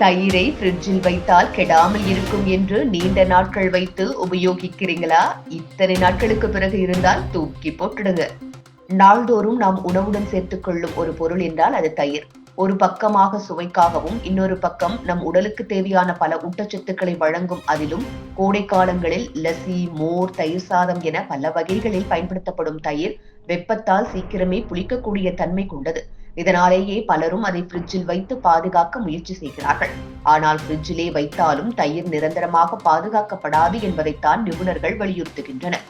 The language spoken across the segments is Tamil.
தயிரை ஃப்ரிட்ஜில் வைத்தால் கெடாமல் இருக்கும் என்று நீண்ட நாட்கள் வைத்து உபயோகிக்கிறீங்களா? இத்தனை நாட்களுக்கு பிறகு இருந்தால் தூக்கி போட்டுடுங்க. நாள்தோறும் நாம் உணவுடன் சேர்த்துக் கொள்ளும் ஒரு பொருள் என்றால் அது தயிர். ஒரு பக்கமாக சுவைக்காகவும் இன்னொரு பக்கம் நம் உடலுக்கு தேவையான பல ஊட்டச்சத்துக்களை வழங்கும். அதிலும் கோடை காலங்களில் லசி, மோர், தயிர் சாதம் என பல வகைகளில் பயன்படுத்தப்படும் தயிர் வெப்பத்தால் சீக்கிரமே புளிக்கக்கூடிய தன்மை கொண்டது. இதனாலேயே பலரும் அதை ஃப்ரிட்ஜில் வைத்து பாதுகாக்க முயற்சி செய்கிறார்கள். ஆனால் ஃப்ரிட்ஜிலே வைத்தாலும் தயிர் நிரந்தரமாக பாதுகாக்கப்படாது என்பதைத்தான் நிபுணர்கள் வலியுறுத்துகின்றனர்.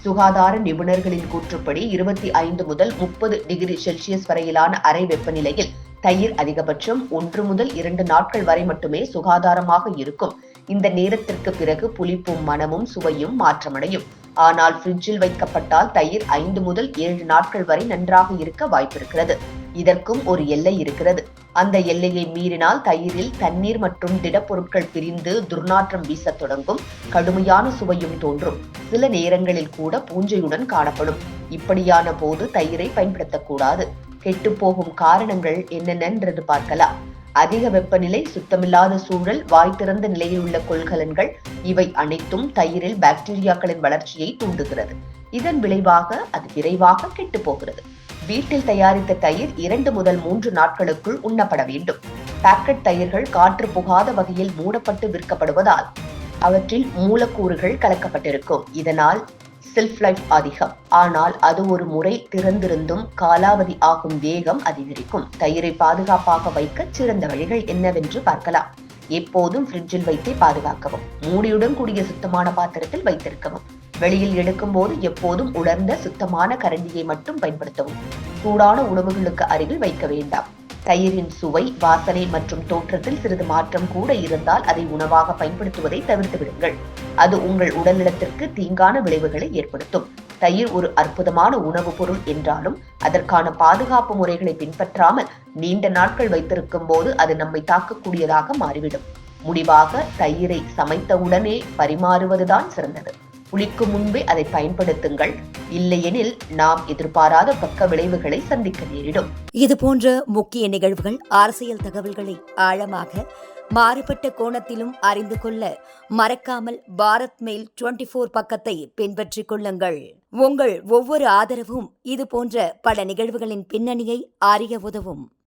சுகாதார நிபுணர்களின் கூற்றுப்படி 25 முதல் 30 டிகிரி செல்சியஸ் வரையிலான அறை வெப்பநிலையில் தயிர் அதிகபட்சம் 1 முதல் 2 நாட்கள் வரை மட்டுமே சுகாதாரமாக இருக்கும். இந்த நேரத்திற்கு பிறகு புளிப்பும் மணமும் சுவையும் மாற்றமடையும். ஆனால் ஃப்ரிட்ஜில் வைக்கப்பட்டால் தயிர் 5 முதல் 7 நாட்கள் வரை நன்றாக இருக்க வாய்ப்பிருக்கிறது. இதற்கும் ஒரு எல்லை இருக்கிறது. அந்த எல்லையை மீறினால் தயிரில் தண்ணீர் மற்றும் திடப்பொருட்கள் பிரிந்து துர்நாற்றம் வீசத் தொடங்கும். கடுமையான சுவையும் தோன்றும். சில நேரங்களில் கூட பூஞ்சையுடன் காணப்படும். இப்படியான போது தயிரை பயன்படுத்தக்கூடாது. கெட்டுப்போகும் காரணங்கள் என்னென்னன்றது பார்க்கலாம். அதிக வெப்பநிலை, சுத்தமில்லாத சூழல், வாய் திறந்த நிலையில் உள்ள கொள்கலன்கள், இவை அனைத்தும் தயிரில் பாக்டீரியாக்களின் வளர்ச்சியை தூண்டுகிறது. இதன் விளைவாக அது விரைவாக கெட்டு போகிறது. வீட்டில் தயாரித்த தயிர் 2 முதல் 3 நாட்களுக்குள் உண்ணப்பட வேண்டும். பாக்கெட் தயிர்கள் காற்று புகாத வகையில் மூடப்பட்டு விற்கப்படுவதால் அவற்றில் மூலக்கூறுகள் கலக்கப்பட்டிருக்கும். இதனால் செல்ஃப் லைஃப் அதிகம். ஆனால் அது ஒரு முறை திறந்திருந்தும் காலாவதி ஆகும் வேகம் அதிகரிக்கும். தயிரை பாதுகாப்பாக வைக்க சிறந்த வழிகள் என்னவென்று பார்க்கலாம். எப்போதும் ஃப்ரிட்ஜில் வைத்தே பாதுகாக்கவும். மூடியுடன் கூடிய சுத்தமான பாத்திரத்தில் வைத்திருக்கவும். வெளியில் எடுக்கும் போது எப்போதும் உலர்ந்த சுத்தமான கரண்டியை மட்டும் பயன்படுத்தவும். சூடான உணவுகளுக்கு அருகில் வைக்க வேண்டாம். தயிரின் சுவை, வாசனை மற்றும் தோற்றத்தில் சிறிது மாற்றம் கூட இருந்தால் அதை உணவாக பயன்படுத்துவதை தவிர்த்து விடுங்கள். அது உங்கள் உடல்நலத்திற்கு தீங்கான விளைவுகளை ஏற்படுத்தும். தயிர் ஒரு அற்புதமான உணவுப் பொருள் என்றாலும் அதற்கான பாதுகாப்பு முறைகளை பின்பற்றாமல் நீண்ட நாட்கள் வைத்திருக்கும் போது அது நம்மை தாக்கக்கூடியதாக மாறிவிடும். முடிவாக தயிரை சமைத்த உடனே பரிமாறுவதுதான் சிறந்தது. புளிக்கும் முன்பே அதை பயன்படுத்துங்கள். இல்லையெனில் நாம் எதிர்பாராத பக்க விளைவுகளை சந்திக்க நேரிடும். இது போன்ற முக்கிய நிகழ்வுகள், அரசியல் தகவல்களை ஆழமாக மாறுபட்ட கோணத்திலும் அறிந்து கொள்ள மறக்காமல் பாரத் மெயில் 24 பக்கத்தை பின்பற்றிக் கொள்ளுங்கள். உங்கள் ஒவ்வொரு ஆதரவும் இது போன்ற பல நிகழ்வுகளின் பின்னணியை அறிய உதவும்.